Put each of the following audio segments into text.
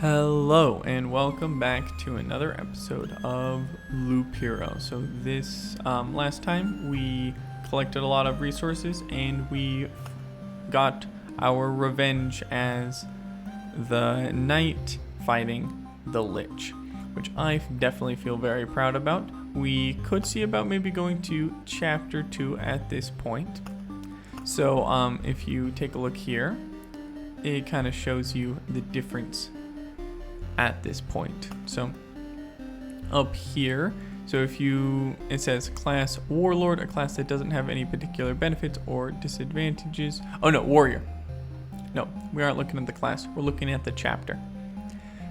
Hello and welcome back to another episode of Loop Hero. So this last time we collected a lot of resources and we got our revenge as the knight fighting the lich, which I definitely feel very proud about. We could see about maybe going to chapter 2 at this point. So if you take a look here, it kind of shows you the difference at this point. So up here, so it says class warlord, a class that doesn't have any particular benefits or disadvantages. Oh no, warrior. No, we aren't looking at the class, we're looking at the chapter.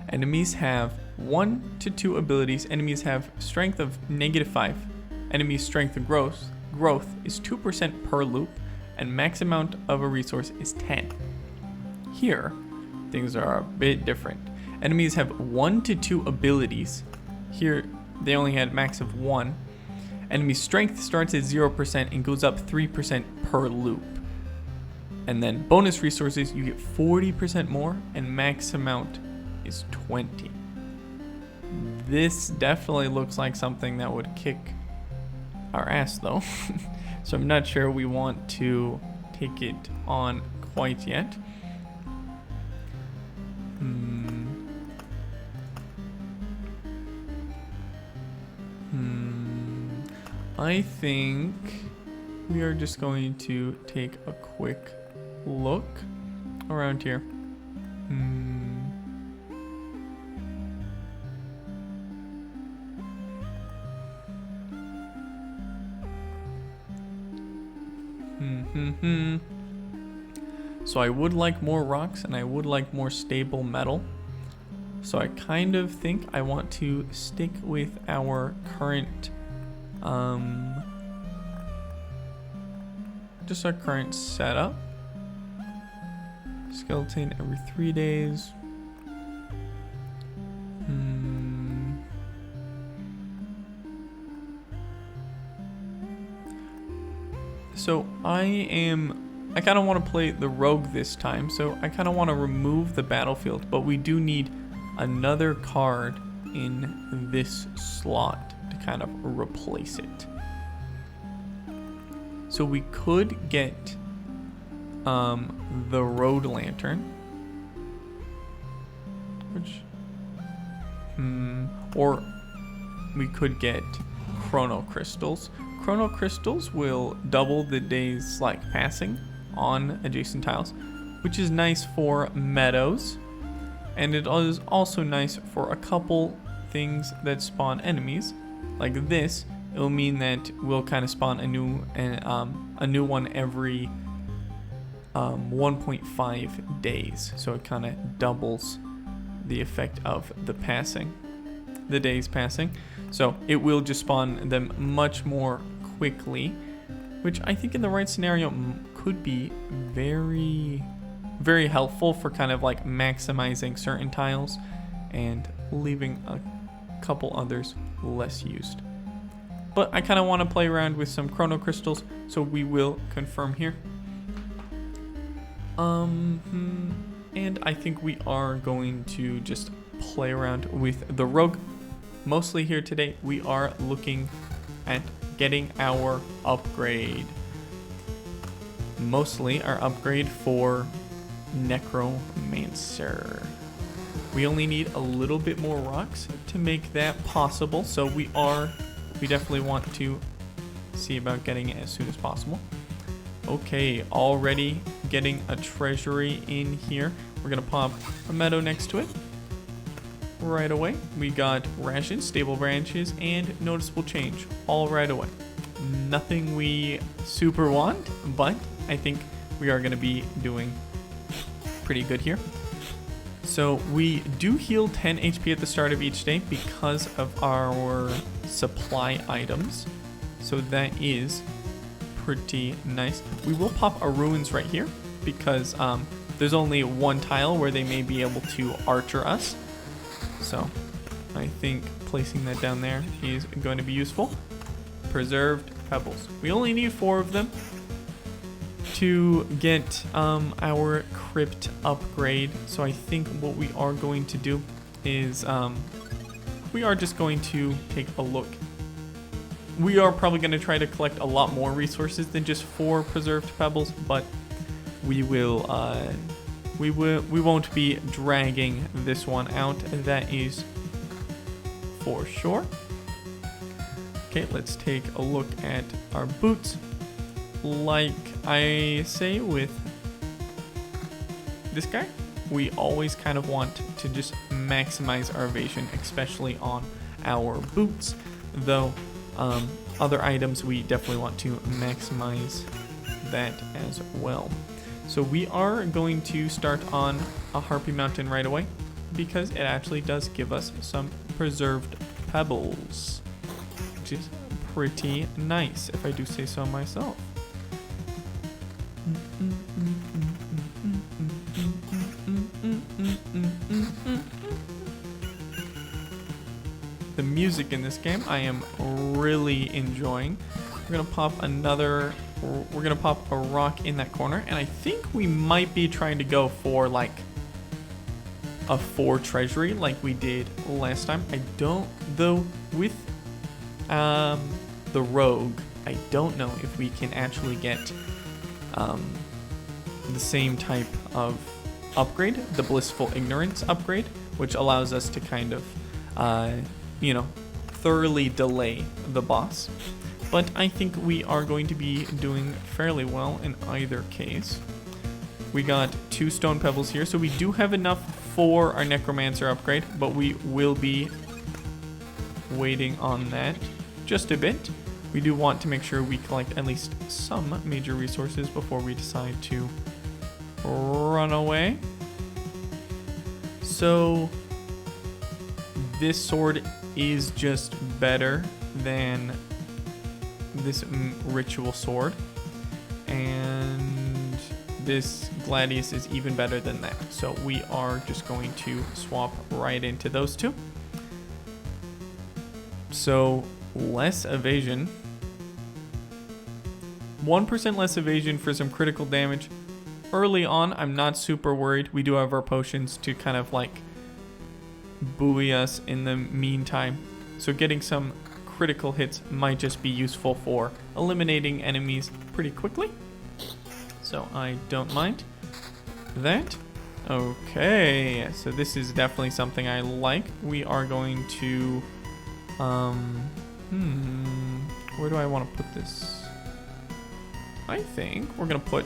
Enemies have 1 to 2 abilities. Enemies have strength of -5. Enemy strength growth is 2% per loop, and max amount of a resource is 10. Here, things are a bit different. Enemies have 1 to 2 abilities. Here, they only had max of 1. Enemy strength starts at 0% and goes up 3% per loop. And then bonus resources, you get 40% more, and max amount is 20. This definitely looks like something that would kick our ass though. So I'm not sure we want to take it on quite yet. I think we are just going to take a quick look around here. So I would like more rocks and I would like more stable metal. So I kind of think I want to stick with our current just our current setup. Skeleton every 3 days. So I kind of want to play the rogue this time, so I kind of want to remove the battlefield, but we do need another card in this slot to kind of replace it. So we could get the road lantern, which or we could get chrono crystals. Chrono crystals will double the days passing on adjacent tiles, which is nice for meadows, and it is also nice for a couple things that spawn enemies. Like this, it will mean that we'll kind of spawn a new one every 1.5 days. So it kind of doubles the effect of the days passing. So it will just spawn them much more quickly, which I think in the right scenario could be very, very helpful for kind of maximizing certain tiles and leaving a couple others less used. But I kind of want to play around with some chrono crystals, so we will confirm here. And I think we are going to just play around with the rogue. Mostly here today, we are looking at getting our upgrade. Mostly our upgrade for necromancer. We only need a little bit more rocks to make that possible, so we definitely want to see about getting it as soon as possible. Okay, already getting a treasury in here. We're gonna pop a meadow next to it right away. We got rations, stable branches, and noticeable change all right away. Nothing we super want, but I think we are gonna be doing pretty good here. So we do heal 10 HP at the start of each day because of our supply items. So that is pretty nice. We will pop a ruins right here because there's only one tile where they may be able to archer us. So I think placing that down there is going to be useful. Preserved pebbles. We only need 4 of them. to get our crypt upgrade. So I think what we are going to do is we are just going to take a look. We are probably going to try to collect a lot more resources than just 4 preserved pebbles, but we won't be dragging this one out. That is for sure. Okay, let's take a look at our boots. Like I say with this guy, we always kind of want to just maximize our evasion, especially on our boots, though other items we definitely want to maximize that as well. So we are going to start on a Harpy Mountain right away because it actually does give us some preserved pebbles, which is pretty nice if I do say so myself. The music in this game I am really enjoying. We're gonna pop a rock in that corner, and I think we might be trying to go for like a 4 treasury like we did last time. I don't, though, with the rogue, I don't know if we can actually get the same type of upgrade, the blissful ignorance upgrade, which allows us to kind of thoroughly delay the boss. But I think we are going to be doing fairly well in either case. We got 2 stone pebbles here, so we do have enough for our necromancer upgrade, but we will be waiting on that just a bit. We do want to make sure we collect at least some major resources before we decide to run away. So this sword is just better than this ritual sword, and this gladius is even better than that. So we are just going to swap right into those 2. So less evasion, 1% less evasion for some critical damage. Early on, I'm not super worried. We do have our potions to kind of like buoy us in the meantime. So getting some critical hits might just be useful for eliminating enemies pretty quickly. So I don't mind that. Okay, so this is definitely something I like. We are going to, where do I want to put this? I think we're going to put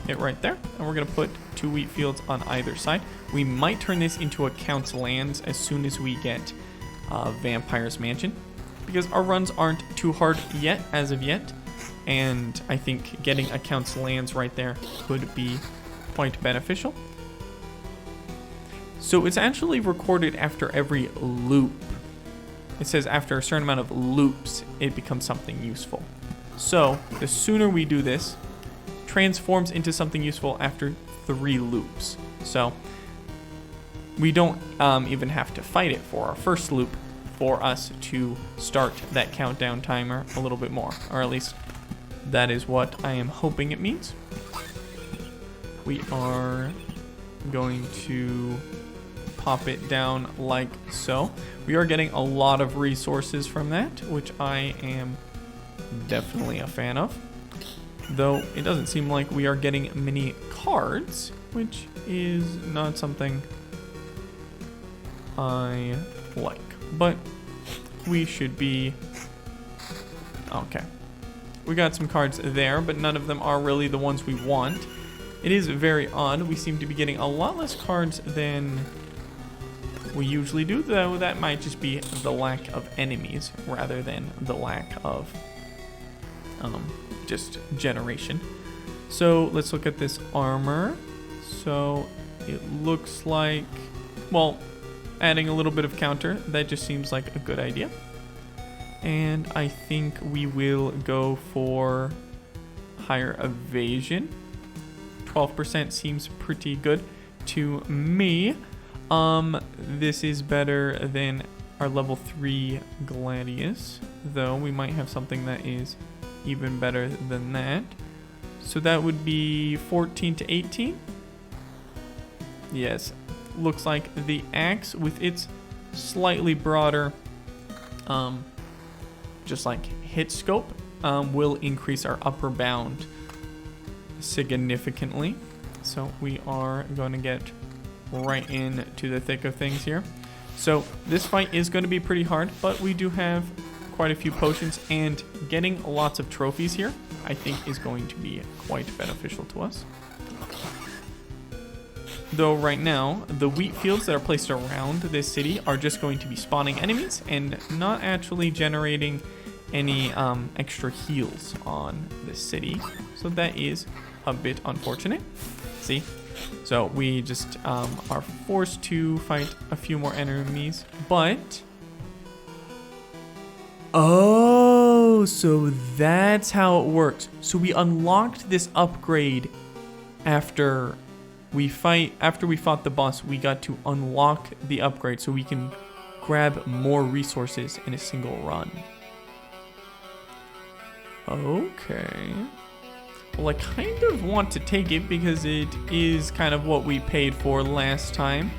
it right there, and we're going to put 2 wheat fields on either side. We might turn this into a Count's Lands as soon as we get Vampire's Mansion, because our runs aren't too hard yet, as of yet, and I think getting a Count's Lands right there could be quite beneficial. So it's actually recorded after every loop. It says after a certain amount of loops, it becomes something useful. So the sooner we do this, transforms into something useful after 3 loops. So we don't even have to fight it for our first loop for us to start that countdown timer a little bit more, or at least that is what I am hoping it means. We are going to pop it down like so. We are getting a lot of resources from that, which I am definitely a fan of. Though it doesn't seem like we are getting many cards, which is not something I like. But we should be okay. We got some cards there, but none of them are really the ones we want. It is very odd. We seem to be getting a lot less cards than we usually do, though that might just be the lack of enemies rather than the lack of just generation. So let's look at this armor. So it looks like, well, adding a little bit of counter, that just seems like a good idea. And I think we will go for higher evasion. 12% seems pretty good to me. This is better than our level 3 Gladius, though we might have something that is even better than that. So that would be 14 to 18. Yes, looks like the axe with its slightly broader, just like hit scope, will increase our upper bound significantly. So we are going to get right into the thick of things here. So this fight is going to be pretty hard, but we do have quite a few potions, and getting lots of trophies here I think is going to be quite beneficial to us. Though right now, the wheat fields that are placed around this city are just going to be spawning enemies and not actually generating any extra heals on this city. So that is a bit unfortunate. See? So we just are forced to fight a few more enemies, but... Oh, so that's how it works. So we unlocked this upgrade after we fought the boss. We got to unlock the upgrade so we can grab more resources in a single run. Okay. Well, I kind of want to take it because it is kind of what we paid for last time.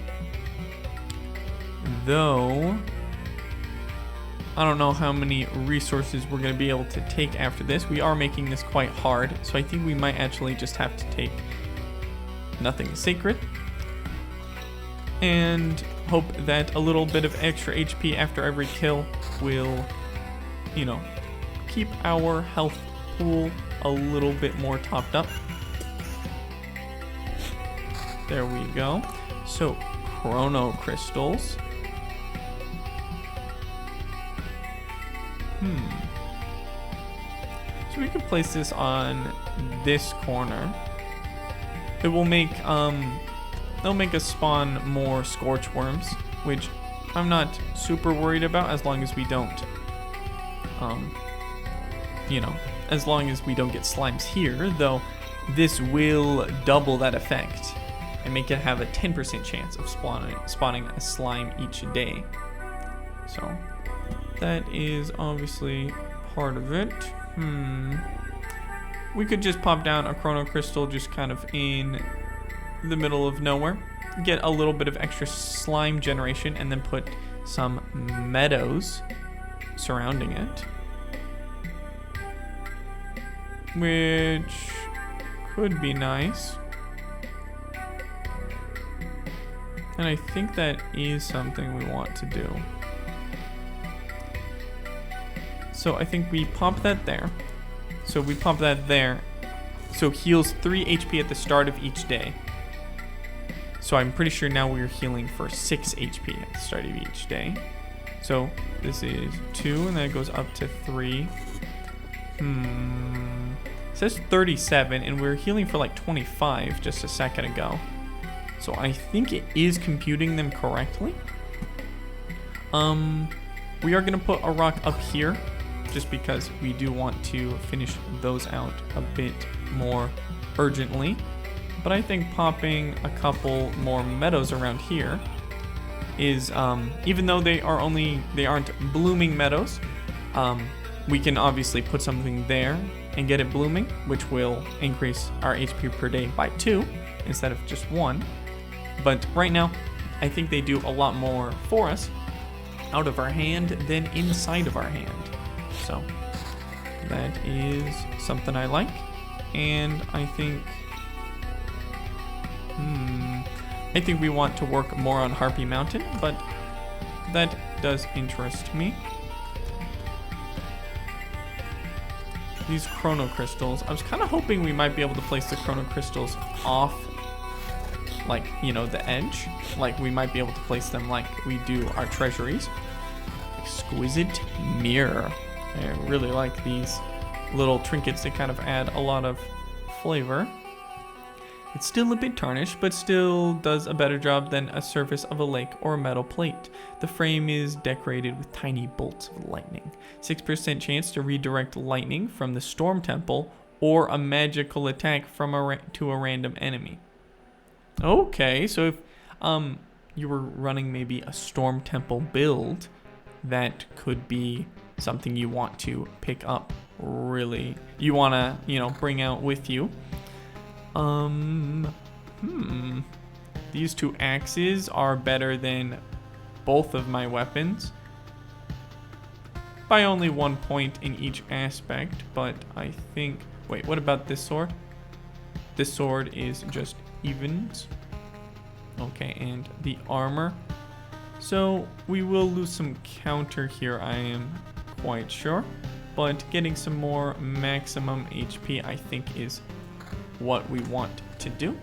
Though, I don't know how many resources we're going to be able to take after this. We are making this quite hard, so I think we might actually just have to take nothing sacred and hope that a little bit of extra HP after every kill will, you know, keep our health pool a little bit more topped up. There we go. So, chrono crystals. So we can place this on this corner. It will make they'll make us spawn more scorch worms, which I'm not super worried about as long as we don't as long as we don't get slimes here, though this will double that effect and make it have a 10% chance of spawning a slime each day. So that is obviously part of it. We could just pop down a chrono crystal just kind of in the middle of nowhere, get a little bit of extra slime generation, and then put some meadows surrounding it, which could be nice. And I think that is something we want to do. So I think we pop that there. So we pop that there. So heals 3 HP at the start of each day. So I'm pretty sure now we're healing for 6 HP at the start of each day. So this is 2, and then it goes up to 3. It says 37, and we were healing for like 25 just a second ago. So I think it is computing them correctly. We are gonna put a rock up here, just because we do want to finish those out a bit more urgently. But I think popping a couple more meadows around here is, even though they aren't blooming meadows, we can obviously put something there and get it blooming, which will increase our HP per day by 2 instead of just 1. But right now, I think they do a lot more for us out of our hand than inside of our hand. So that is something I like, and I think we want to work more on Harpy Mountain, but that does interest me. These chrono crystals, I was kind of hoping we might be able to place the chrono crystals off, like, you know, the edge. Like we might be able to place them like we do our treasuries. Exquisite mirror. I really like these little trinkets that kind of add a lot of flavor. It's still a bit tarnished, but still does a better job than a surface of a lake or a metal plate. The frame is decorated with tiny bolts of lightning. 6% chance to redirect lightning from the storm temple or a magical attack from to a random enemy. Okay, so if you were running maybe a storm temple build, that could be something you want to pick up really, you want to, you know, bring out with you. These 2 axes are better than both of my weapons by only 1 point in each aspect, but I think, wait, what about this sword? This sword is just evens. Okay, and the armor. So we will lose some counter here, I am quite sure, but getting some more maximum HP I think is what we want to do.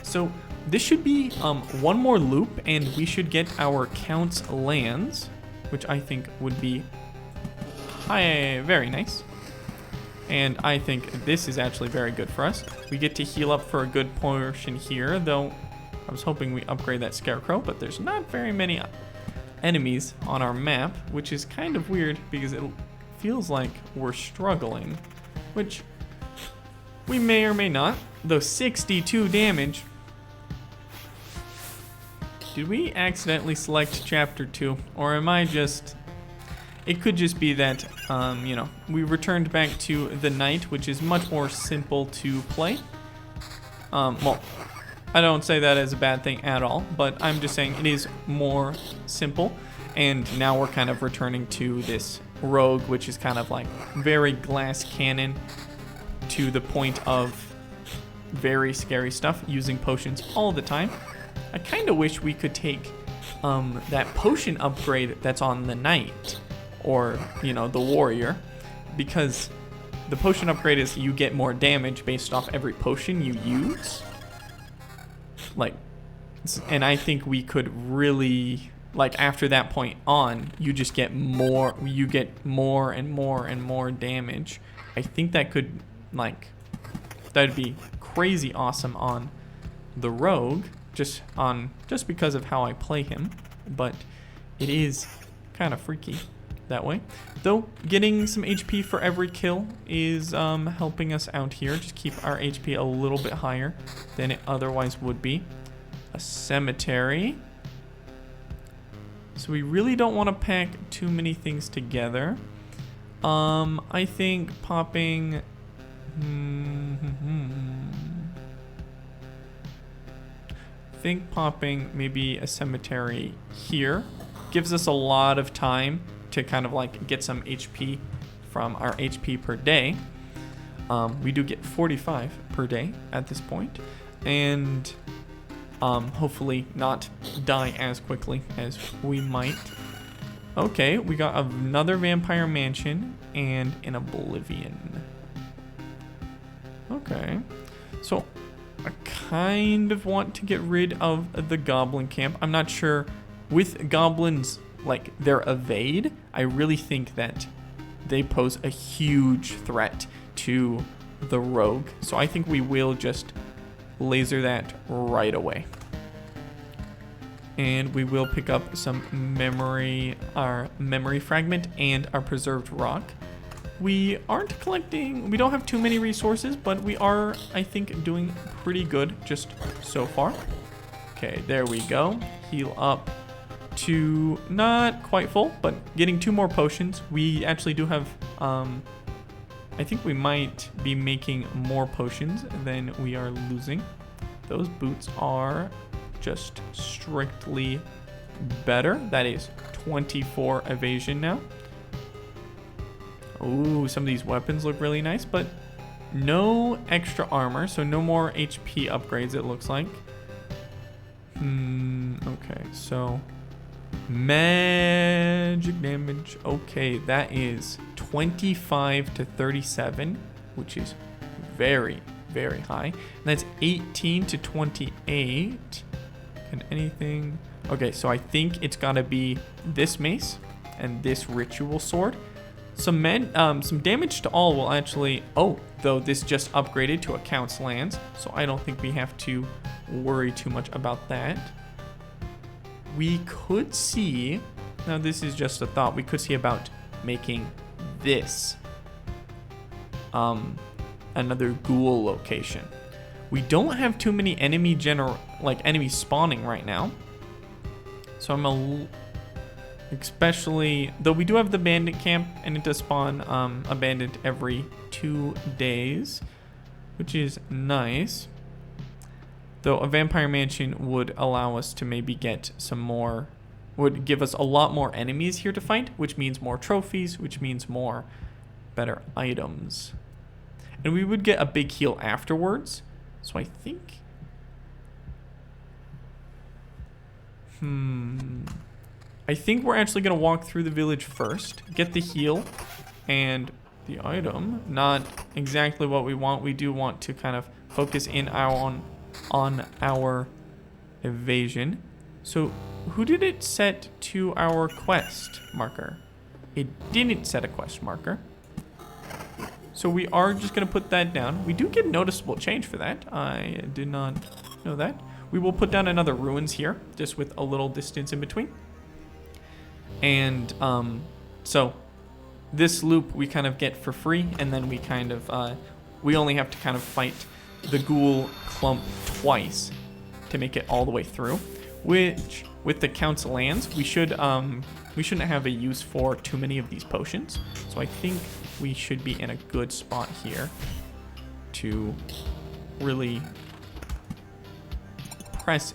So this should be 1 more loop and we should get our Count's lands, which I think would be very nice. And I think this is actually very good for us. We get to heal up for a good portion here, though I was hoping we upgrade that scarecrow, but there's not very many enemies on our map, which is kind of weird because it feels like we're struggling, which we may or may not. Though 62 damage. Did we accidentally select chapter 2? Or am I just... It could just be that, you know, we returned back to the night, which is much more simple to play. Well, I don't say that as a bad thing at all, but I'm just saying it is more simple. And now we're kind of returning to this rogue, which is kind of like very glass cannon to the point of very scary stuff, using potions all the time. I kind of wish we could take that potion upgrade that's on the knight, or, you know, the warrior, because the potion upgrade is you get more damage based off every potion you use. Like, and I think we could really, like, after that point on, you just get more, you get more and more and more damage. I think that could, like, that'd be crazy awesome on the rogue, just because of how I play him, but it is kind of freaky that way. Though getting some HP for every kill is helping us out here. Just keep our HP a little bit higher than it otherwise would be. A cemetery. So we really don't want to pack too many things together. I think popping... maybe a cemetery here gives us a lot of time to kind of like get some HP from our HP per day. We do get 45 per day at this point, and hopefully not die as quickly as we might. Okay, we got another vampire mansion and an oblivion. Okay, so I kind of want to get rid of the goblin camp. I'm not sure with goblins, like their evade, I really think that they pose a huge threat to the rogue. So I think we will just laser that right away. And we will pick up some our memory fragment and our preserved rock. We aren't collecting, we don't have too many resources, but we are, I think, doing pretty good just so far. Okay, there we go. Heal up to not quite full, but getting 2 more potions. We actually do have, I think we might be making more potions than we are losing. Those boots are just strictly better. That is 24 evasion now. Ooh, some of these weapons look really nice, but no extra armor, so no more HP upgrades, it looks like. Okay, so magic damage. Okay, that is 25 to 37, which is very, very high. And that's 18 to 28. Can anything... Okay, so I think it's gotta be this mace and this ritual sword. Some damage to all will actually... Oh, though this just upgraded to a Count's lands, so I don't think we have to worry too much about that. We could see... Now, this is just a thought. We could see about making this another ghoul location. We don't have too many enemies spawning right now. So Especially, though we do have the bandit camp, and it does spawn a bandit every 2 days, which is nice. Though a vampire mansion would allow us to maybe get some more, would give us a lot more enemies here to fight, which means more trophies, which means more better items. And we would get a big heal afterwards. So I think... I think we're actually going to walk through the village first, get the heal and the item. Not exactly what we want. We do want to kind of focus in on our evasion. So who did it set to our quest marker? It didn't set a quest marker. So we are just going to put that down. We do get noticeable change for that. I did not know that. We will put down another ruins here, just with a little distance in between. And so this loop we kind of get for free, and then we kind of we only have to kind of fight the ghoul clump twice to make it all the way through. Which with the council lands, we shouldn't have a use for too many of these potions. So I think we should be in a good spot here to really press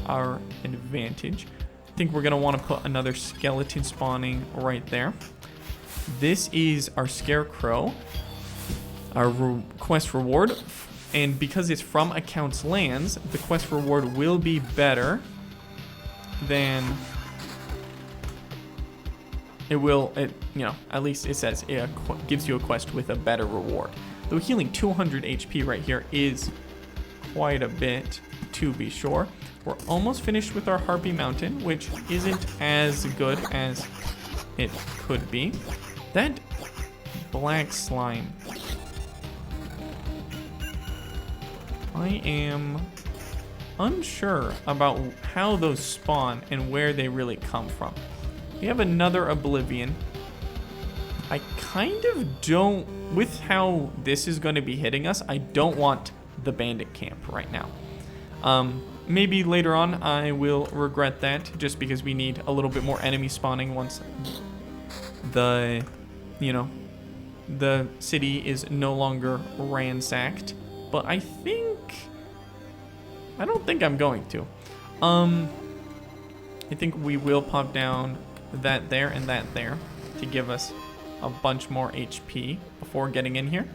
our advantage. I think we're going to want to put another skeleton spawning right there. This is our scarecrow, our quest reward. And because it's from accounts lands, the quest reward will be better than it will, at least it says it gives you a quest with a better reward. Though healing 200 HP right here is quite a bit, to be sure. We're almost finished with our Harpy Mountain, which isn't as good as it could be. That black slime. I am unsure about how those spawn and where they really come from. We have another Oblivion. I kind of don't, with how this is going to be hitting us, I don't want the bandit camp right now. Maybe later on I will regret that, just because we need a little bit more enemy spawning once the, the city is no longer ransacked. But I don't think I'm going to. I think we will pop down that there and that there to give us a bunch more HP before getting in here.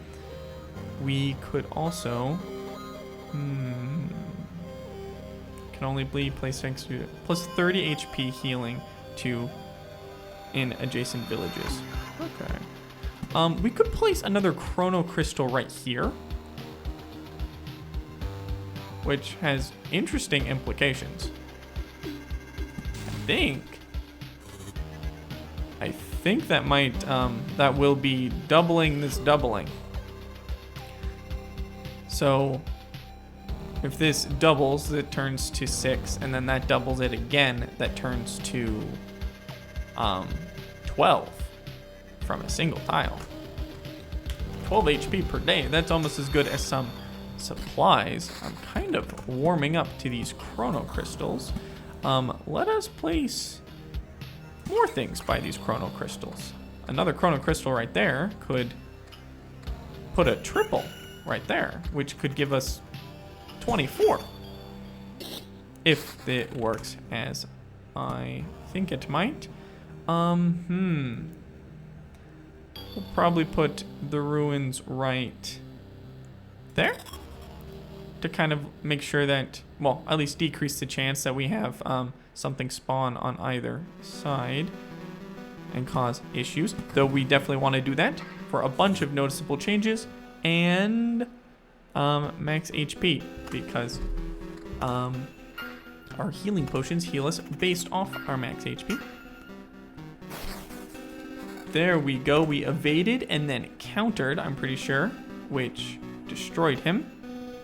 We could also, can only be placed next to plus 30 HP healing to in adjacent villages. Okay. We could place another chrono crystal right here, which has interesting implications. I think that might, that will be doubling this doubling. So if this doubles, it turns to 6, and then that doubles it again, that turns to 12 from a single tile. 12 HP per day, that's almost as good as some supplies. I'm kind of warming up to these chrono crystals. Let us place more things by these chrono crystals. Another chrono crystal right there could put a triple right there, which could give us 24 if it works as I think it might. We'll probably put the ruins right there to kind of make sure that, well, at least decrease the chance that we have something spawn on either side and cause issues. Though we definitely want to do that for a bunch of noticeable changes and max HP, because our healing potions heal us based off our max HP. There we go. We evaded and then countered, I'm pretty sure, which destroyed him.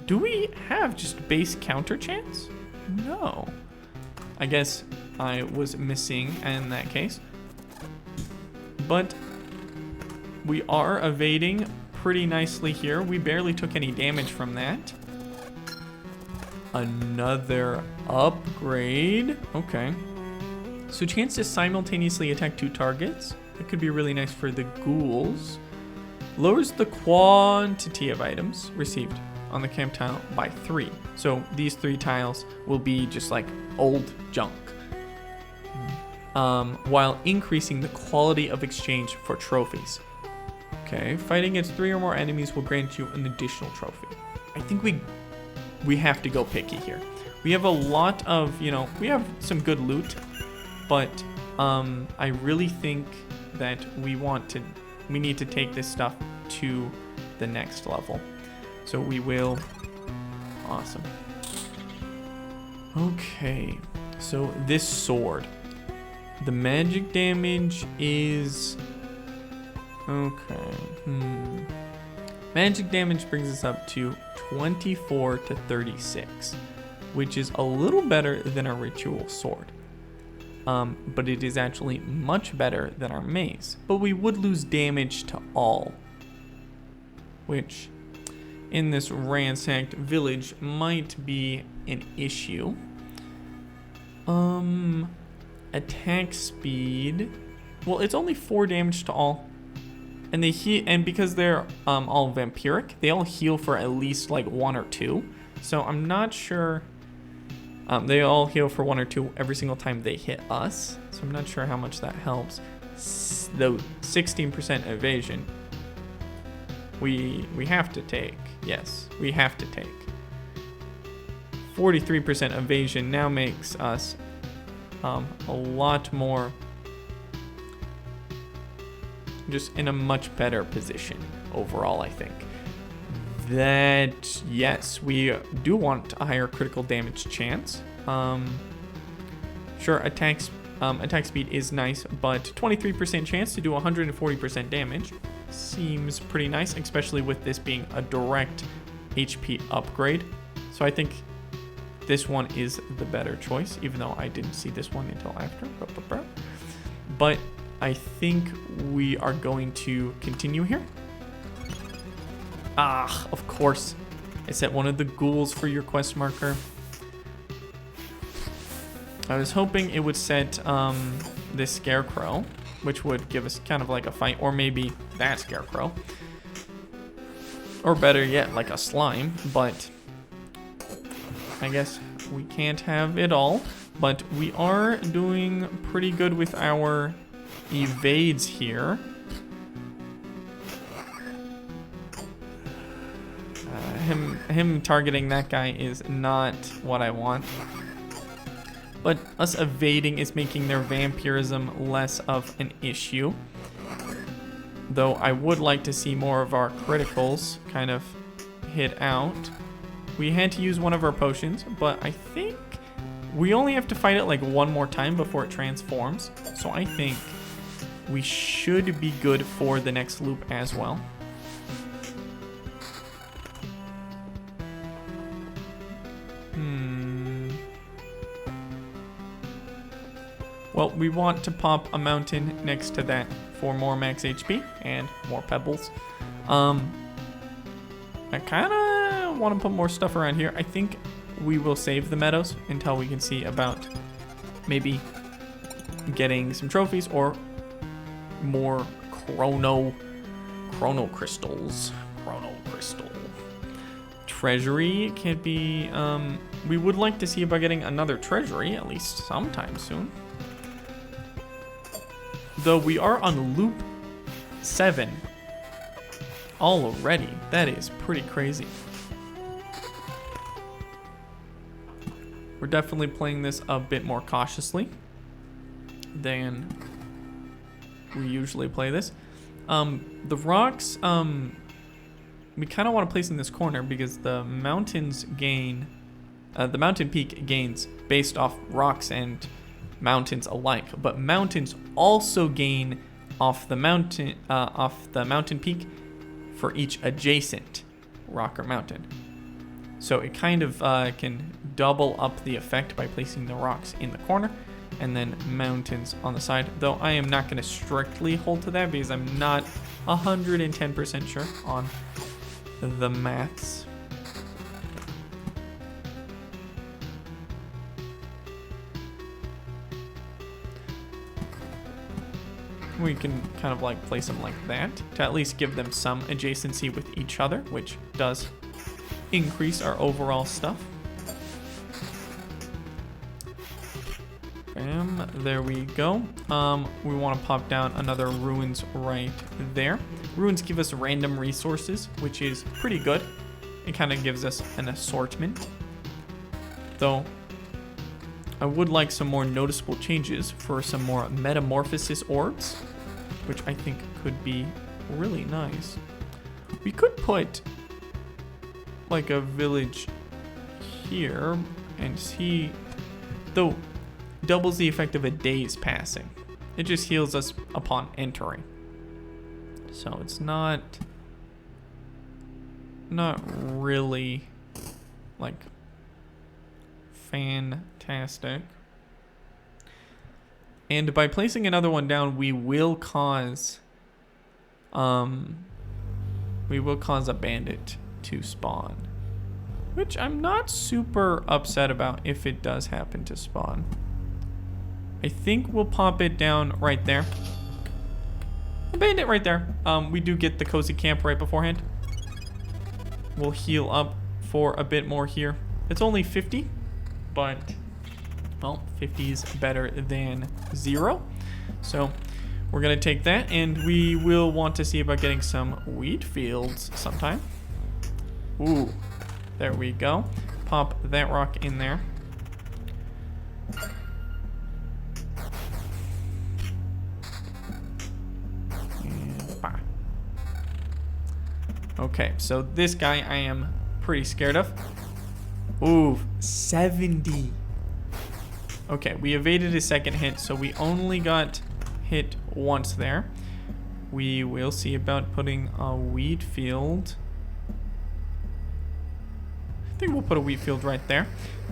Do we have just base counter chance? No. I guess I was missing in that case. But we are evading pretty nicely here. We barely took any damage from that. Another upgrade. Okay. So chance to simultaneously attack 2 targets. That could be really nice for the ghouls. Lowers the quantity of items received on the camp tile by 3. So these 3 tiles will be just like old junk. While increasing the quality of exchange for trophies. Okay, fighting against 3 or more enemies will grant you an additional trophy. I think we have to go picky here. We have a lot of, we have some good loot, but I really think that we need to take this stuff to the next level. So we will. Awesome. Okay, so this sword. The magic damage is okay. Magic damage brings us up to 24 to 36, which is a little better than our ritual sword. But it is actually much better than our mace. But we would lose damage to all, which in this ransacked village might be an issue. Attack speed. Well, it's only 4 damage to all. And and because they're all vampiric, they all heal for at least like 1 or 2. So I'm not sure. They all heal for 1 or 2 every single time they hit us. So I'm not sure how much that helps. Though 16% evasion. We have to take. Yes, we have to take. 43% evasion now makes us a lot more, just in a much better position overall, I think. That, yes, we do want a higher critical damage chance. Sure, attack speed is nice, but 23% chance to do 140% damage seems pretty nice, especially with this being a direct HP upgrade. So I think this one is the better choice, even though I didn't see this one until after. But I think we are going to continue here. Ah, of course. I set one of the ghouls for your quest marker. I was hoping it would set this scarecrow, which would give us kind of like a fight, or maybe that scarecrow. Or better yet, like a slime, but I guess we can't have it all. But we are doing pretty good with our evades here. Him targeting that guy is not what I want. But us evading is making their vampirism less of an issue. Though I would like to see more of our criticals kind of hit out. We had to use one of our potions, but I think we only have to fight it like 1 more time before it transforms. So I think we should be good for the next loop as well. Well, we want to pop a mountain next to that for more max HP and more pebbles. I kind of want to put more stuff around here. I think we will save the meadows until we can see about maybe getting some trophies or more chrono crystals. Chrono crystal. Treasury can't be, we would like to see about getting another treasury at least sometime soon. Though we are on loop 7 already. That is pretty crazy. We're definitely playing this a bit more cautiously than we usually play this. The rocks, we kind of want to place in this corner because the mountains gain, the mountain peak gains based off rocks and mountains alike, but mountains also gain off the mountain peak for each adjacent rock or mountain. So it kind of can double up the effect by placing the rocks in the corner and then mountains on the side, though I am not going to strictly hold to that because I'm not 110% sure on the maths. we can kind of like place them like that to at least give them some adjacency with each other, which does increase our overall stuff. Bam, there we go. We want to pop down another ruins right there. Ruins give us random resources, which is pretty good. It kind of gives us an assortment. Though, I would like some more noticeable changes for some more metamorphosis orbs, which I think could be really nice. We could put like a village here and see, though, doubles the effect of a day's passing. It just heals us upon entering. So it's not really like fantastic. And by placing another one down, we will cause a bandit to spawn, which I'm not super upset about if it does happen to spawn. I think we'll pop it down right there. A bandit right there. We do get the cozy camp right beforehand. We'll heal up for a bit more here. It's only 50, but well, 50 is better than 0. So we're gonna take that, and we will want to see about getting some wheat fields sometime. Ooh, there we go. Pop that rock in there. Okay, so this guy I am pretty scared of. Ooh, 70. Okay, we evaded his second hit, so we only got hit once there. We will see about putting a wheat field. I think we'll put a wheat field right there.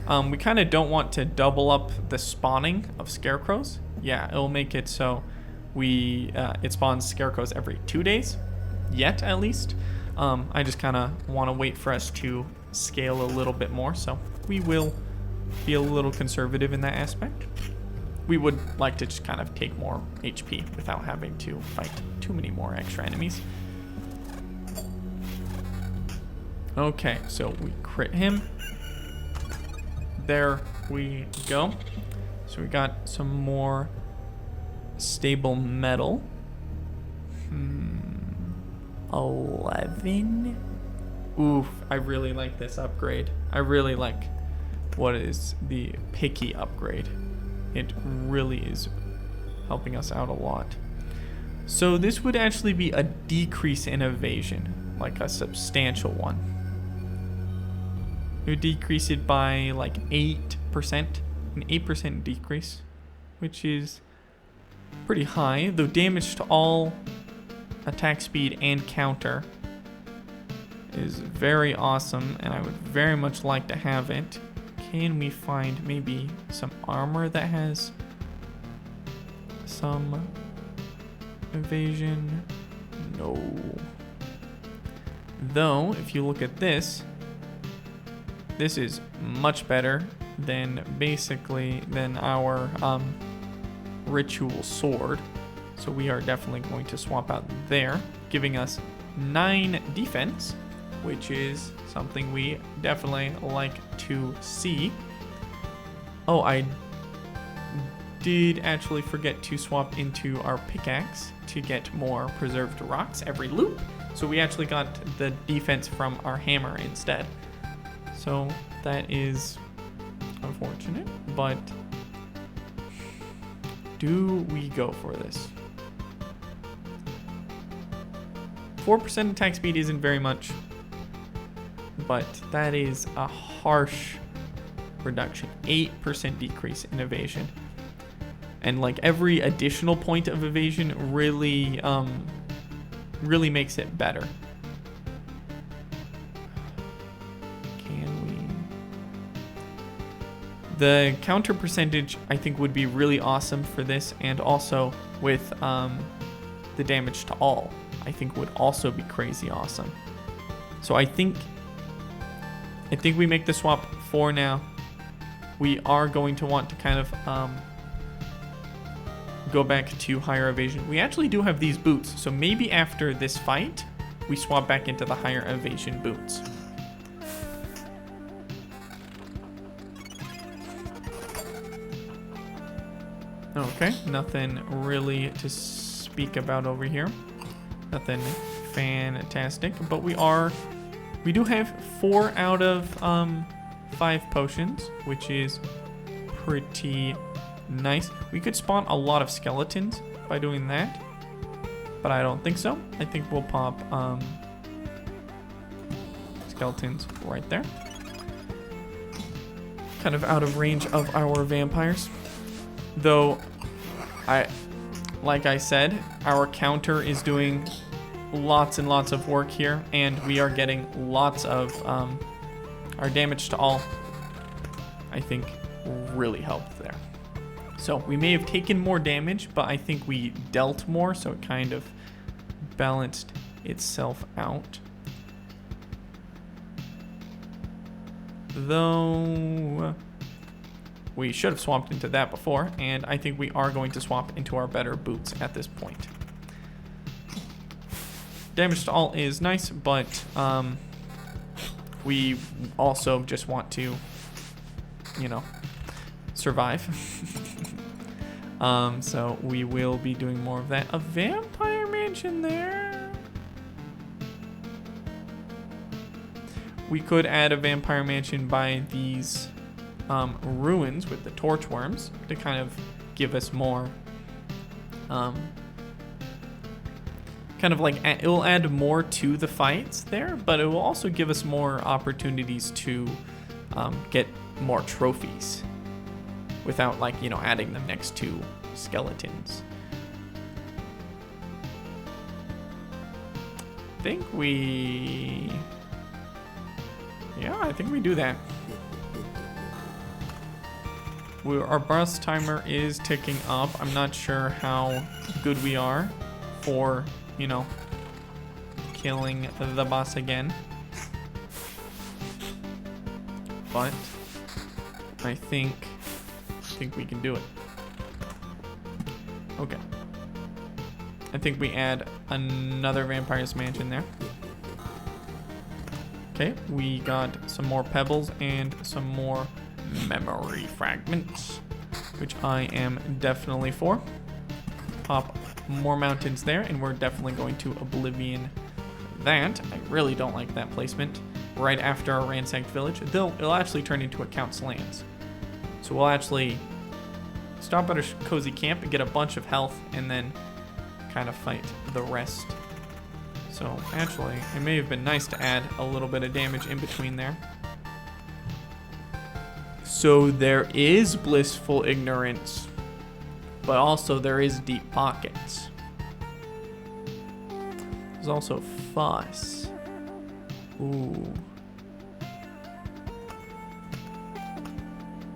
We kind of don't want to double up the spawning of scarecrows. Yeah, it'll make it so it spawns scarecrows every 2 days, yet at least. I just kind of want to wait for us to scale a little bit more, so we will be a little conservative in that aspect. We would like to just kind of take more HP without having to fight too many more extra enemies. Okay, so we crit him. There we go. So we got some more stable metal. 11. Oof, I really like this upgrade. I really like what is the picky upgrade. It really is helping us out a lot. So this would actually be a decrease in evasion, like a substantial one. It would decrease it by like 8%, an 8% decrease, which is pretty high, though damage to all attack speed and counter is very awesome, and I would very much like to have it. Can we find maybe some armor that has some evasion? No. Though, if you look at this is much better than our ritual sword. So we are definitely going to swap out there, giving us 9 defense, which is something we definitely like to see. Oh, I did actually forget to swap into our pickaxe to get more preserved rocks every loop. So we actually got the defense from our hammer instead. So that is unfortunate, but do we go for this? 4% attack speed isn't very much, but that is a harsh reduction. 8% decrease in evasion. And like every additional point of evasion really makes it better. Can we? The counter percentage I think would be really awesome for this, and also with the damage to all, I think would also be crazy awesome. So I think we make the swap for now. We are going to want to kind of go back to higher evasion. We actually do have these boots, so maybe after this fight, we swap back into the higher evasion boots. Okay, nothing really to speak about over here. Nothing fantastic, but we do have 4 out of 5 potions, which is pretty nice. We could spawn a lot of skeletons by doing that, but I don't think so. I think we'll pop skeletons right there. Kind of out of range of our vampires. Though, like I said, our counter is doing lots and lots of work here, and we are getting lots of, our damage to all, I think, really helped there. So we may have taken more damage, but I think we dealt more, so it kind of balanced itself out. Though we should have swapped into that before, and I think we are going to swap into our better boots at this point. Damage to all is nice, but we also just want to, survive. So we will be doing more of that. A vampire mansion there. We could add a vampire mansion by these ruins with the torch worms to kind of give us more kind of like it will add more to the fights there, but it will also give us more opportunities to get more trophies without adding them next to skeletons. I think we do that. Our burst timer is ticking up. I'm not sure how good we are for, killing the boss again. But I think we can do it. Okay. I think we add another vampire's mansion there. Okay, we got some more pebbles and some more memory fragments, which I am definitely for. Pop more mountains there, and we're definitely going to Oblivion that. I really don't like that placement right after our ransacked village. It'll actually turn into a Count's Lands. So we'll actually stop at a cozy camp and get a bunch of health, and then kind of fight the rest. So actually, it may have been nice to add a little bit of damage in between there. So there is blissful ignorance, but also there is deep pockets. There's also fuss. Ooh.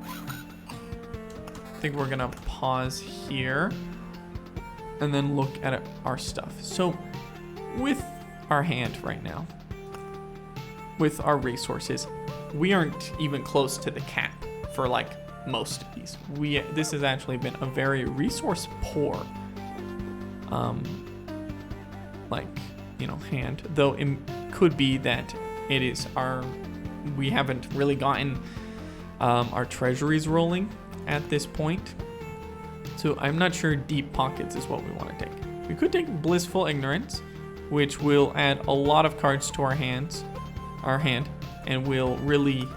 I think we're gonna pause here and then look at our stuff. So with our hand right now, with our resources, we aren't even close to the cap for most of these. This has actually been a very resource poor hand, though it could be that we haven't really gotten our treasuries rolling at this point. So I'm not sure deep pockets is what we want to take. We could take blissful ignorance, which will add a lot of cards to our hand, and will really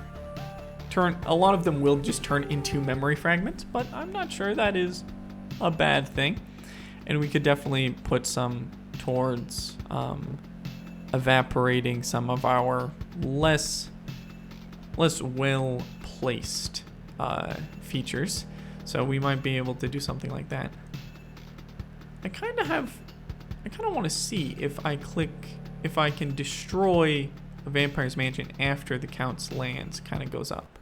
a lot of them will just turn into memory fragments, but I'm not sure that is a bad thing. And we could definitely put some towards evaporating some of our less well placed features. So we might be able to do something like that. I kind of want to see if I can destroy a vampire's mansion after the Count's Lands kind of goes up.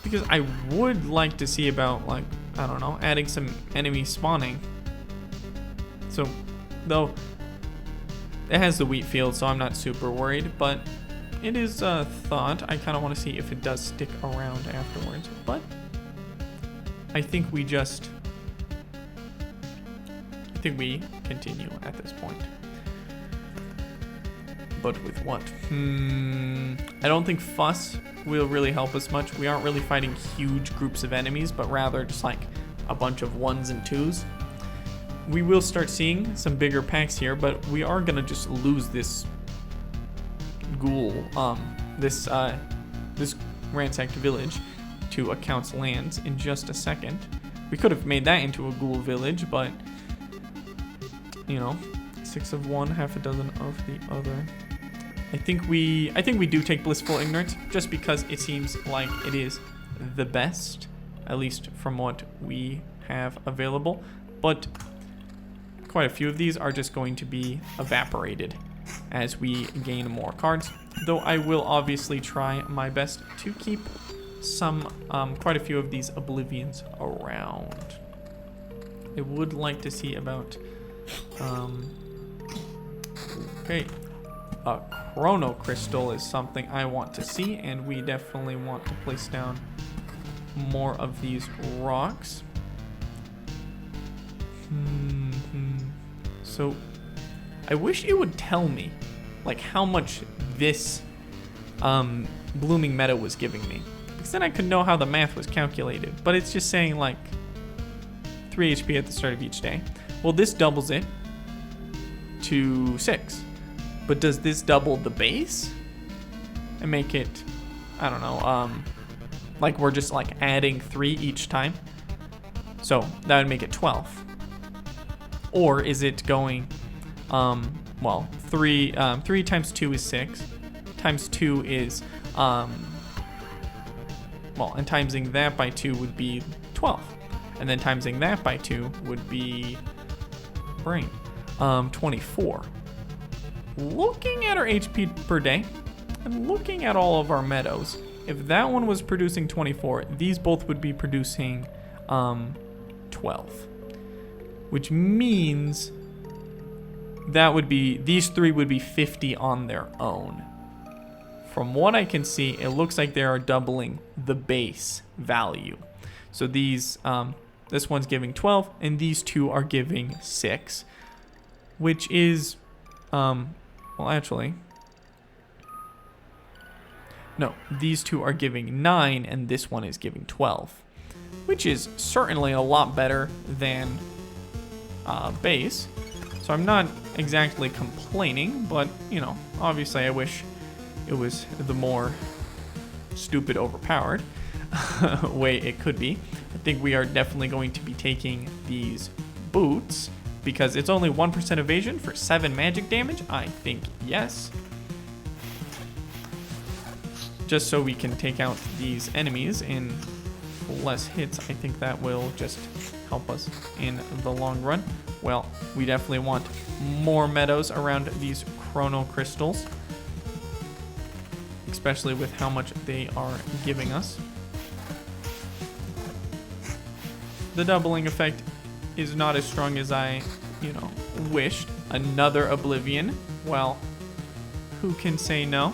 Because I would like to see about, adding some enemy spawning. So, though, it has the wheat field, so I'm not super worried, but it is a thought. I kind of want to see if it does stick around afterwards, but I think we just I think we continue at this point. But with what? I don't think fuss will really help us much. We aren't really fighting huge groups of enemies, but rather just like a bunch of 1s and 2s. We will start seeing some bigger packs here, but we are gonna just lose this ghoul, this ransacked village to accounts lands in just a second. We could have made that into a ghoul village, but you know, 6 of one, half a dozen of the other. I think we do take Blissful Ignorance just because it seems like it is the best, at least from what we have available. But quite a few of these are just going to be evaporated as we gain more cards. Though I will obviously try my best to keep some, quite a few of these Oblivions around. I would like to see about, okay. A Chrono Crystal is something I want to see, and we definitely want to place down more of these rocks. So I wish it would tell me like how much this blooming meadow was giving me, because then I could know how the math was calculated. But it's just saying like 3 HP at the start of each day. Well, this doubles it to 6. But does this double the base and make it, I don't know, like we're just like adding 3 each time? So that would make it 12. Or is it going, well, 3 times 2 is 6, times 2 is, well, and timesing that by 2 would be 12. And then timesing that by 2 would be, brain, 24. Looking at our HP per day and looking at all of our meadows, if that one was producing 24, these both would be producing 12, which means that would be, these 3 would be 50 on their own. From what I can see, it looks like they are doubling the base value. So these, this one's giving 12 and these 2 are giving 6, which is, well, actually, no, these 2 are giving 9 and this one is giving 12, which is certainly a lot better than base. So I'm not exactly complaining, but you know, obviously I wish it was the more stupid overpowered way it could be. I think we are definitely going to be taking these boots, because it's only 1% evasion for 7 magic damage. I think yes. Just so we can take out these enemies in less hits. I think that will just help us in the long run. Well, we definitely want more meadows around these Chrono Crystals, especially with how much they are giving us. The doubling effect is not as strong as I, you know, wished. Another Oblivion. Well, who can say no?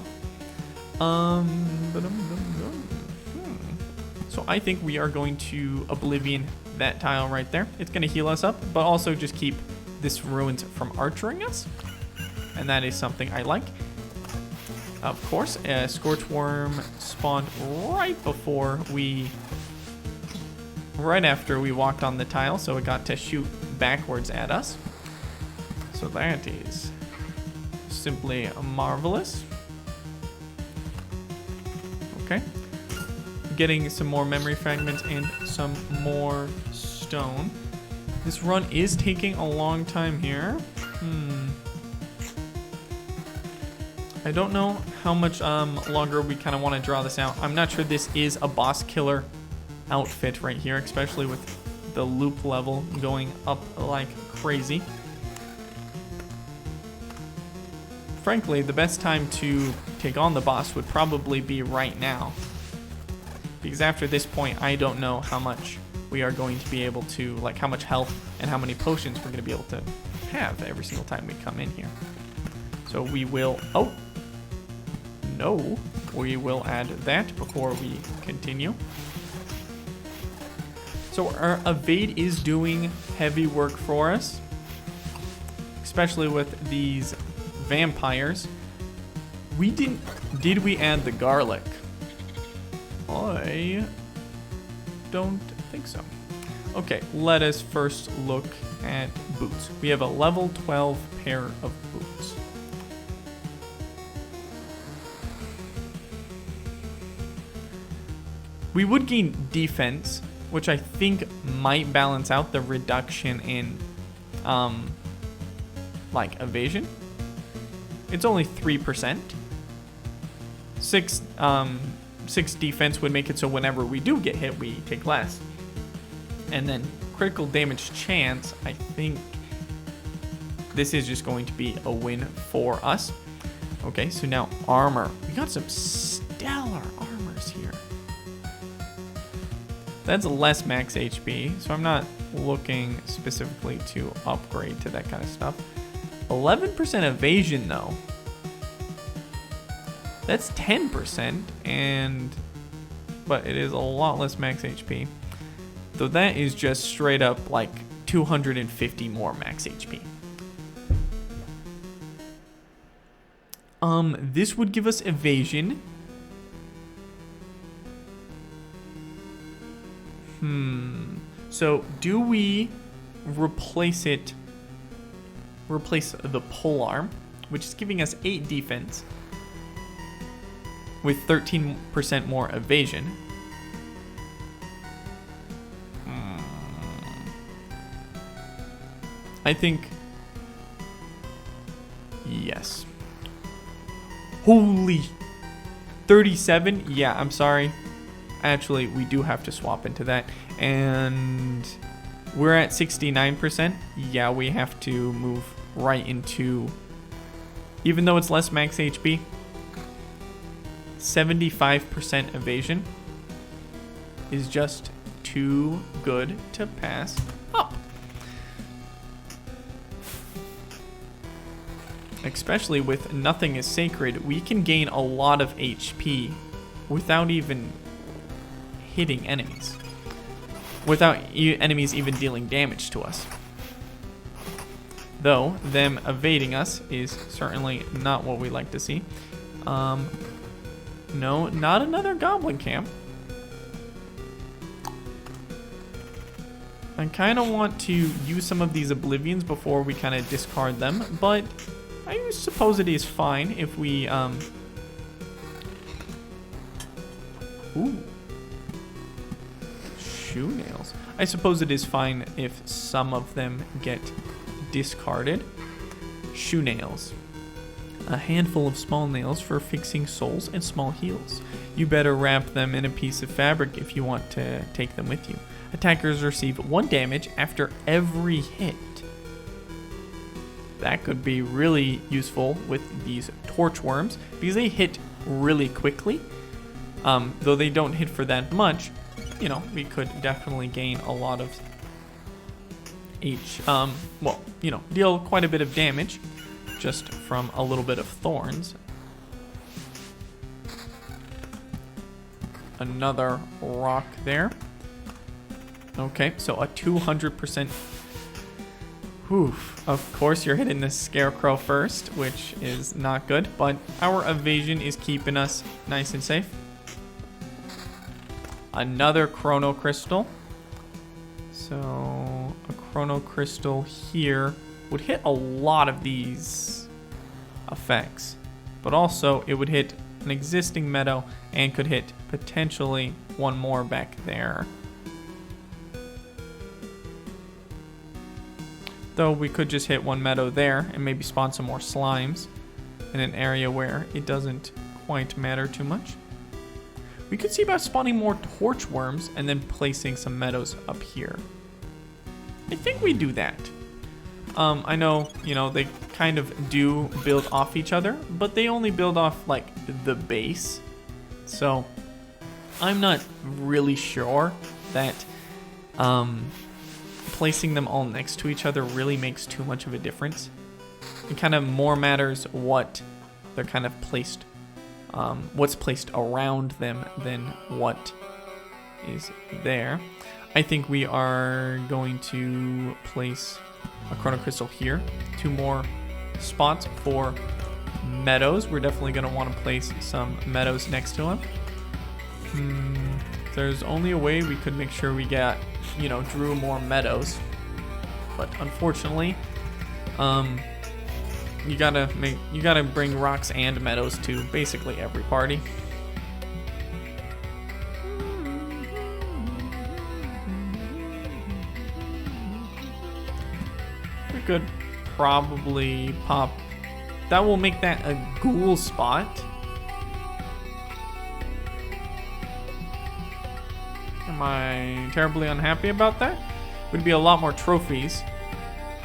So I think we are going to Oblivion that tile right there. It's going to heal us up, but also just keep this ruins from archering us. And that is something I like. Of course, a Scorchworm spawned right after we walked on the tile, so it got to shoot backwards at us. So that is simply marvelous. Okay. Getting some more memory fragments and some more stone. This run is taking a long time here. I don't know how much longer we kind of want to draw this out. I'm not sure this is a boss killer outfit right here, especially with the loop level going up like crazy. Frankly, the best time to take on the boss would probably be right now, because after this point I don't know how much we are going to be able to, like how much health and how many potions we're going to be able to have every single time we come in here. So we will, oh no, we will add that before we continue. So our evade is doing heavy work for us. especially with these vampires. Did we add the garlic? I don't think so. Okay, let us first look at boots. We have a level 12 pair of boots. We would gain defense, which I think might balance out the reduction in like evasion. It's only 3%. 6 defense would make it so whenever we do get hit, we take less. And then critical damage chance, I think this is just going to be a win for us. Okay, so now armor. We got some stellar armors here. That's less max HP, so I'm not looking specifically to upgrade to that kind of stuff. 11% evasion though. That's 10%, but it is a lot less max HP. So that is just straight up like 250 more max HP. This would give us evasion. So do we replace the polearm, which is giving us 8 defense with 13% more evasion? I think yes. Holy 37. Yeah, I'm sorry. Actually, we do have to swap into that. And we're at 69%. Yeah, we have to move right into, even though it's less max HP, 75% evasion is just too good to pass up. Especially with nothing is sacred, we can gain a lot of HP without even hitting enemies. Without enemies even dealing damage to us. Though, them evading us is certainly not what we like to see. No, not another goblin camp. I kind of want to use some of these oblivions before we kind of discard them, but I suppose it is fine if we, ooh. Shoe nails. I suppose it is fine if some of them get discarded. Shoe nails. A handful of small nails for fixing soles and small heels. You better wrap them in a piece of fabric if you want to take them with you. Attackers receive 1 damage after every hit. That could be really useful with these torch worms because they hit really quickly. Though they don't hit for that much, you know, we could definitely gain a lot of deal quite a bit of damage just from a little bit of thorns. Another rock there. Okay, so a 200%. Oof. Of course, you're hitting the scarecrow first, which is not good, but our evasion is keeping us nice and safe. Another chrono crystal. So a chrono crystal here would hit a lot of these effects, but also it would hit an existing meadow and could hit potentially one more back there. Though we could just hit one meadow there and maybe spawn some more slimes in an area where it doesn't quite matter too much. We could see about spawning more torch worms and then placing some meadows up here. I think we do that. I know, they kind of do build off each other, but they only build off like the base. So I'm not really sure that placing them all next to each other really makes too much of a difference. It kind of more matters what they're kind of placed, what's placed around them than what is there. I think we are going to place a chrono crystal here. 2 more spots for meadows. We're definitely going to want to place some meadows next to him. There's only a way we could make sure we get, you know, Drew more meadows. But unfortunately, you gotta bring rocks and meadows to basically every party. We could probably pop. That will make that a ghoul spot. Am I terribly unhappy about that? Would be a lot more trophies.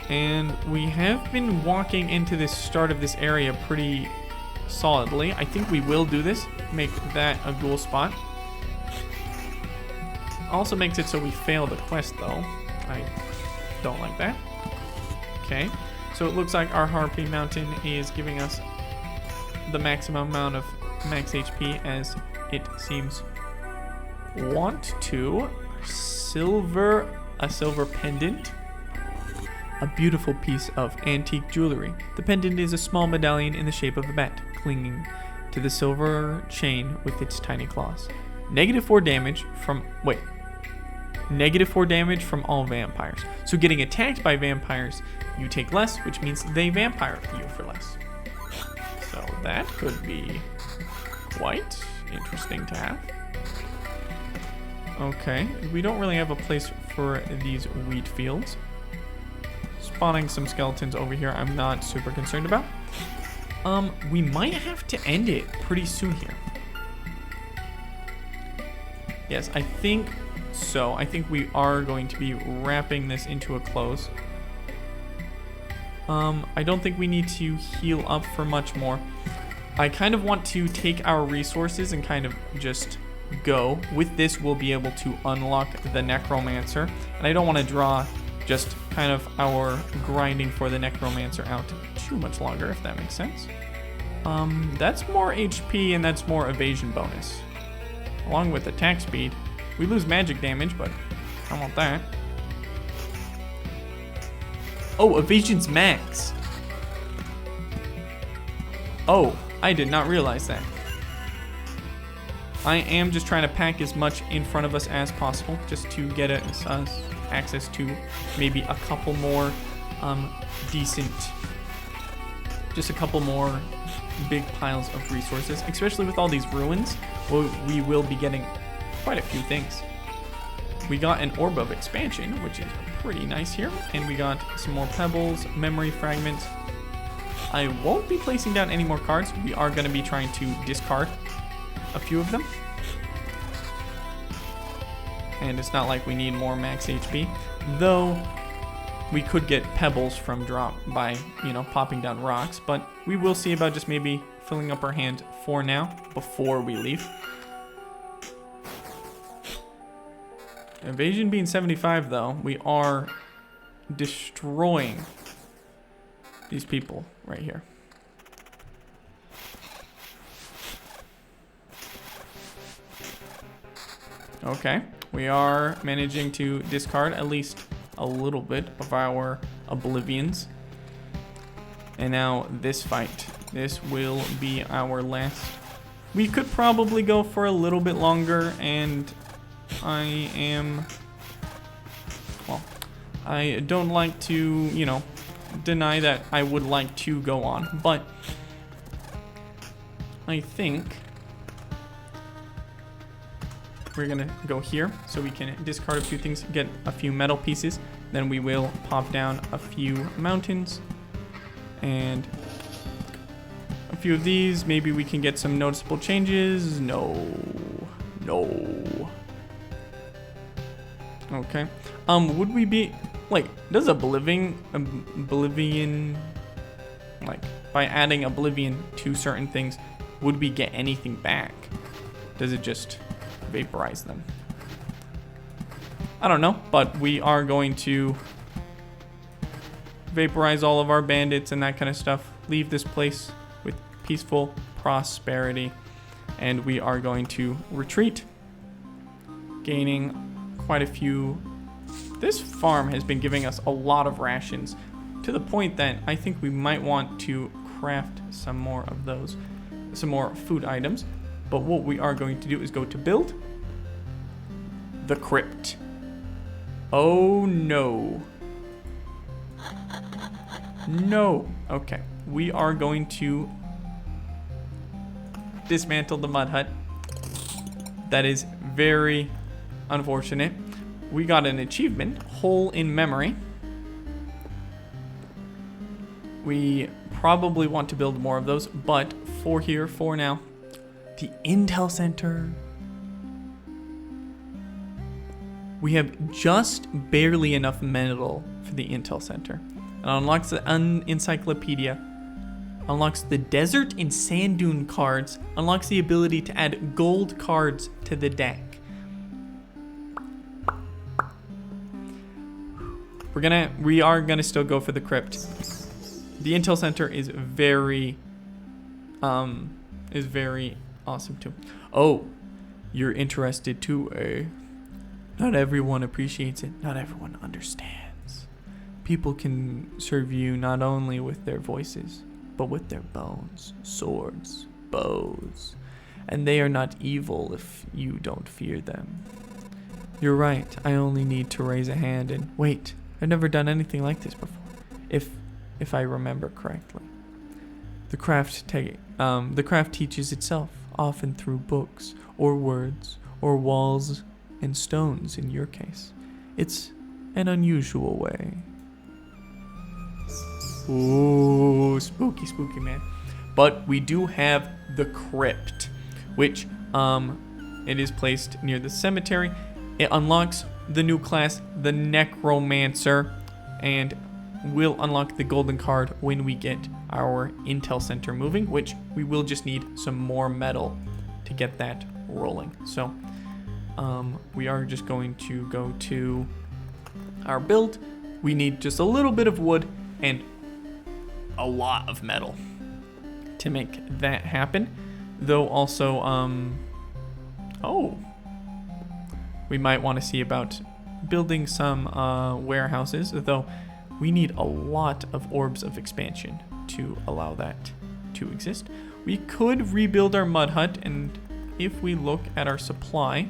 And we have been walking into this start of this area pretty solidly. I think we will do this. Make that a ghoul spot. Also makes it so we fail the quest though. I don't like that. Okay. So it looks like our Harpy Mountain is giving us the maximum amount of max HP as it seems want to. A silver pendant. A beautiful piece of antique jewelry. The pendant is a small medallion in the shape of a bat, clinging to the silver chain with its tiny claws. -4 damage from -4 damage from all vampires. So getting attacked by vampires, you take less, which means they vampire you for less. So that could be quite interesting to have. Okay, we don't really have a place for these wheat fields. Spawning some skeletons over here I'm not super concerned about. We might have to end it pretty soon here. Yes, I think so. I think we are going to be wrapping this into a close. I don't think we need to heal up for much more. I kind of want to take our resources and kind of just go. With this, we'll be able to unlock the Necromancer. And I don't want to draw just kind of our grinding for the Necromancer out too much longer, if that makes sense. That's more HP and that's more evasion bonus. Along with attack speed. We lose magic damage, but I want that. Oh, evasion's max. Oh, I did not realize that. I am just trying to pack as much in front of us as possible just to get us access to maybe a couple more just a couple more big piles of resources, especially with all these ruins. We will be getting quite a few things. We got an Orb of Expansion, which is pretty nice here, and we got some more pebbles, memory fragments. I won't be placing down any more cards. We are going to be trying to discard a few of them. And it's not like we need more max HP, though we could get pebbles from drop by, you know, popping down rocks, but we will see about just maybe filling up our hand for now before we leave. Evasion being 75 though, we are destroying these people right here. Okay, we are managing to discard at least a little bit of our oblivions. And now this fight. This will be our last. We could probably go for a little bit longer, and I don't like to, you know, deny that I would like to go on, but I think we're gonna go here so we can discard a few things, get a few metal pieces, then we will pop down a few mountains and a few of these. Maybe we can get some noticeable changes. No. Okay. Would we be like, does Oblivion, like, by adding Oblivion to certain things, would we get anything back? Does it just vaporize them? I don't know, but we are going to vaporize all of our bandits and that kind of stuff, leave this place with peaceful prosperity, and we are going to retreat, gaining quite a few This farm has been giving us a lot of rations, to the point that I think we might want to craft some more of those, some more food items. But what we are going to do is go to build the crypt. Oh no. No. Okay. We are going to dismantle the mud hut. That is very unfortunate. We got an achievement, hole in memory. We probably want to build more of those, but for now, the Intel Center. We have just barely enough metal for the Intel Center. It unlocks the encyclopedia, unlocks the desert and sand dune cards, unlocks the ability to add gold cards to the deck. We are gonna still go for the crypt. The Intel Center is very awesome too. Oh, you're interested too, eh? Not everyone appreciates it. Not everyone understands. People can serve you not only with their voices, but with their bones, swords, bows. And they are not evil if you don't fear them. You're right. I only need to raise a hand and wait. I've never done anything like this before. If I remember correctly. The craft teaches itself, often through books or words or walls and stones in your case. It's an unusual way. Ooh, spooky, spooky, man. But we do have the crypt, which it is placed near the cemetery. It unlocks the new class, the Necromancer, and will unlock the golden card when we get our Intel Center moving, which we will just need some more metal to get that rolling. So we are just going to go to our build. We need just a little bit of wood and a lot of metal to make that happen. Though also, we might want to see about building some warehouses, though we need a lot of orbs of expansion to allow that to exist. We could rebuild our mud hut, and if we look at our supply,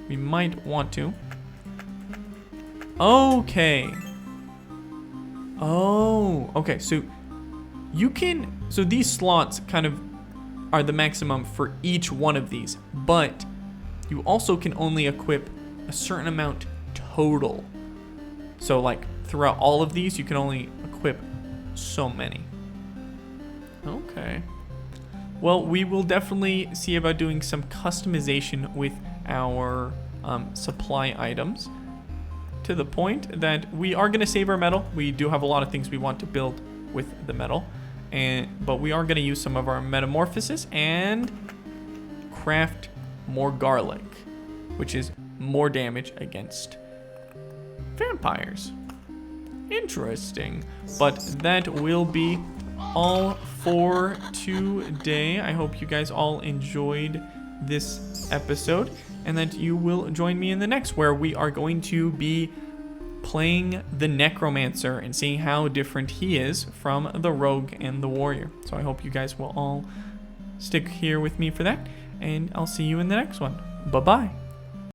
we might want to. Okay. Oh, okay, so these slots kind of are the maximum for each one of these, but you also can only equip a certain amount total. So like throughout all of these, you can only equip so many. Okay. Well, we will definitely see about doing some customization with our supply items, to the point that we are going to save our metal. We do have a lot of things we want to build with the metal, but we are going to use some of our metamorphosis and craft more garlic, which is more damage against vampires. Interesting. But that will be all for today. I hope you guys all enjoyed this episode, and that you will join me in the next, where we are going to be playing the Necromancer and seeing how different he is from the Rogue and the Warrior. So I hope you guys will all stick here with me for that, and I'll see you in the next one. Bye-bye.